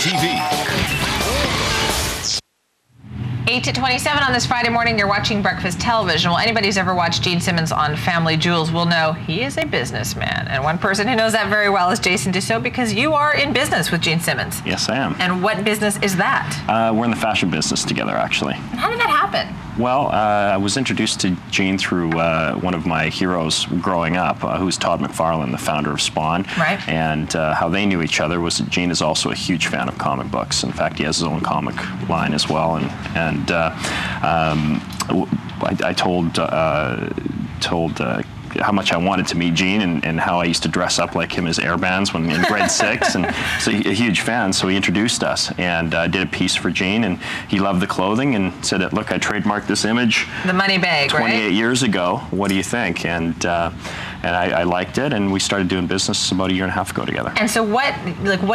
TV. 8 to 27 on this Friday morning, you're watching Breakfast Television. Well, anybody who's ever watched Gene Simmons on Family Jewels will know he is a businessman. And one person who knows that very well is Jason Dussault, because you are in business with Gene Simmons. Yes, I am. And what business is that? We're in the fashion business together, actually. How did that happen? Well, I was introduced to Gene through one of my heroes growing up, who's Todd McFarlane, the founder of Spawn. Right. And how they knew each other was that Gene is also a huge fan of comic books. In fact, he has his own comic line as well. And I told how much I wanted to meet Gene and how I used to dress up like him as airbands when in grade 6, and so a huge fan. So he introduced us and did a piece for Gene, and he loved the clothing and said, "Look, I trademarked this image, the money bag, 28 years ago. What do you think?" And I liked it, and we started doing business about a year and a half ago together. And so what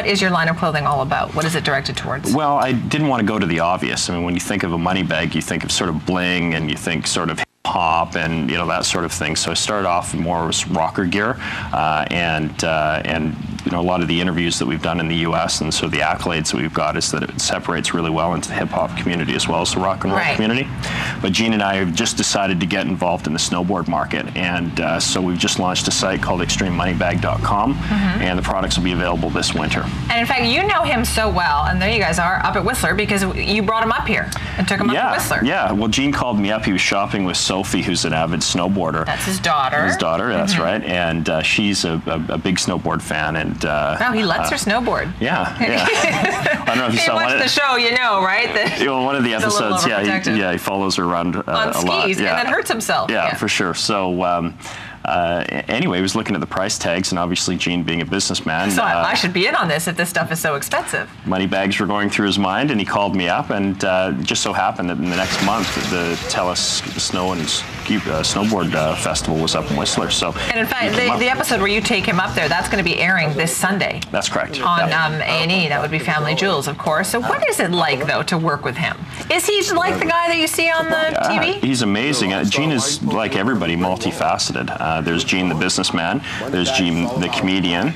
is your line of clothing all about? What is it directed towards? Well, I didn't want to go to the obvious. I mean, when you think of a money bag, you think of sort of bling, and you think sort of pop and that sort of thing. So I started off more with rocker gear, and a lot of the interviews that we've done in the U.S. and so the accolades that we've got is that it separates really well into the hip hop community as well as the rock and roll community. But Gene and I have just decided to get involved in the snowboard market, and so we've just launched a site called ExtremeMoneyBag.com, and the products will be available this winter. And in fact, you know him so well, and there you guys are up at Whistler, because you brought him up here and took him up to Whistler. Yeah, well, Gene called me up. He was shopping with Sophie, who's an avid snowboarder. That's his daughter. His daughter, that's right. And she's a big snowboard fan. And wow, he lets her snowboard. Yeah, yeah. I don't know if you saw watch the show, you know, right? One of the episodes, he follows her around on a lot. skis, and then hurts himself. Yeah, for sure. So anyway, he was looking at the price tags, and obviously Gene being a businessman. So I should be in on this if this stuff is so expensive. Money bags were going through his mind, and he called me up, and it just so happened that in the next month, the Telus Snow and Snowboard Festival was up in Whistler. So, and in fact, the episode where you take him up there, that's going to be airing this Sunday. That's correct. On A&E, that would be Family Jewels, of course. So what is it like, though, to work with him? Is he like the guy that you see on the TV? He's amazing. Gene is, like everybody, multifaceted. There's Gene the businessman, there's Gene the comedian,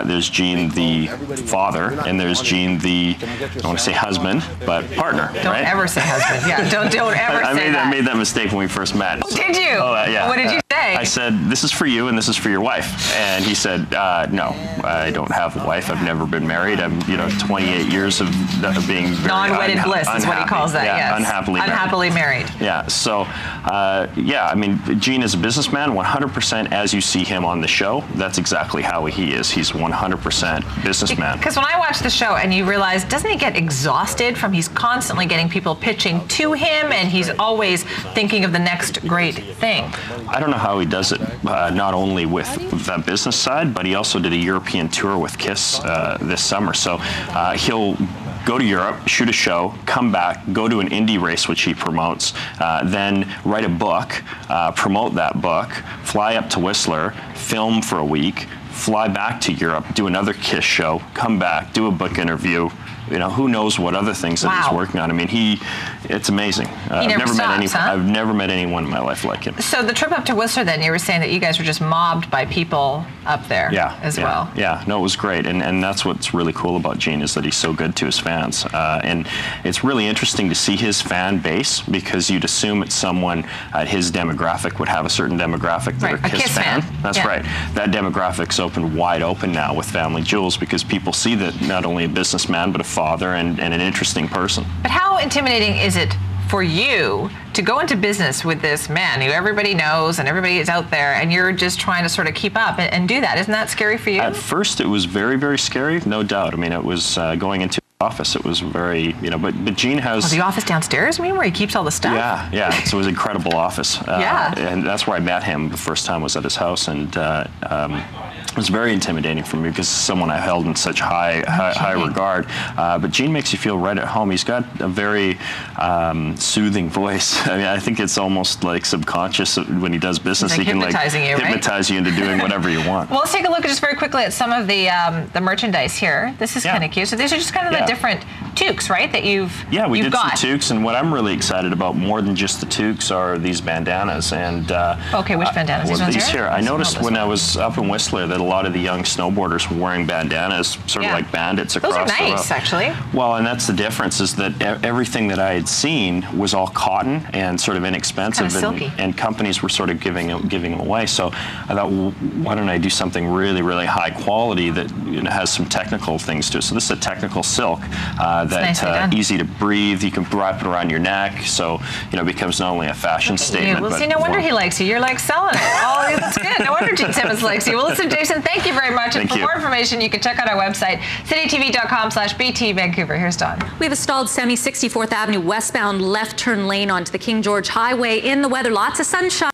there's Gene the father, and there's Gene the, I don't want to say husband, but partner. Don't ever say husband. Yeah, don't ever say that. I made that mistake when we first met. Oh, did you? Oh, yeah. What did you say? I said, "This is for you and this is for your wife." And he said, "No, I don't have a wife. I've never been married. I'm, 28 years of being very non-wedded bliss is what he calls that. Yeah, yes. unhappily married. Yeah. So, I mean, Gene is a businessman, 100% as you see him on the show. That's exactly how he is. He's 100% businessman. Because when I watch the show and you realize, doesn't he get exhausted from he's constantly getting people pitching to him, and he's always thinking of the next great thing? I don't know how he does it, not only with that business side, but he also did a European tour with Kiss this summer. So he'll go to Europe, shoot a show, come back, go to an indie race, which he promotes, then write a book, promote that book, fly up to Whistler, film for a week, fly back to Europe, do another Kiss show, come back, do a book interview. Who knows what other things that he's working on. I mean, it's amazing. I've never met anyone in my life like him. So the trip up to Whistler, then, you were saying that you guys were just mobbed by people up there as well. Yeah, no, it was great. And that's what's really cool about Gene, is that he's so good to his fans. And it's really interesting to see his fan base, because you'd assume it's someone at his demographic would have a certain demographic that are Kiss fan. That's right. That demographic's wide open now with Family Jewels, because people see that not only a businessman, but a father and an interesting person. But how intimidating is it for you to go into business with this man who everybody knows and everybody is out there, and you're just trying to sort of keep up and do that? Isn't that scary for you? At first, it was very, very scary, no doubt. I mean, it was going into the office. It was very, but Gene has... the office downstairs, where he keeps all the stuff? Yeah. So it was an incredible office. And that's where I met him. The first time was at his house, and it was very intimidating for me, because someone I held in such high regard. But Gene makes you feel right at home. He's got a very soothing voice. I mean, I think it's almost like subconscious when he does business. He can hypnotize you into doing whatever you want. Well, let's take a look just very quickly at some of the merchandise here. This is kind of cute. So these are just kind of the different toques, right? That you've we did got. some toques, and what I'm really excited about more than just the toques are these bandanas. And okay, which bandanas? These ones here? I noticed when I was up in Whistler that a lot of the young snowboarders were wearing bandanas, sort of like bandits across the road. Those are nice, actually. Well, and that's the difference, is that everything that I had seen was all cotton and sort of inexpensive, and companies were sort of giving them away. So I thought, well, why don't I do something really, really high quality that has some technical things to it. So this is a technical silk that's easy to breathe. You can wrap it around your neck, so it becomes not only a fashion statement. Well, see, no wonder he likes you. You're like selling it. Oh, that's good. No wonder Gene Simmons likes you. Well, listen, Jason, thank you very much. And for more information, you can check out our website, citytv.com/BT Vancouver. Here's Don. We have a stalled semi 64th Avenue westbound left turn lane onto the King George Highway in the weather. Lots of sunshine.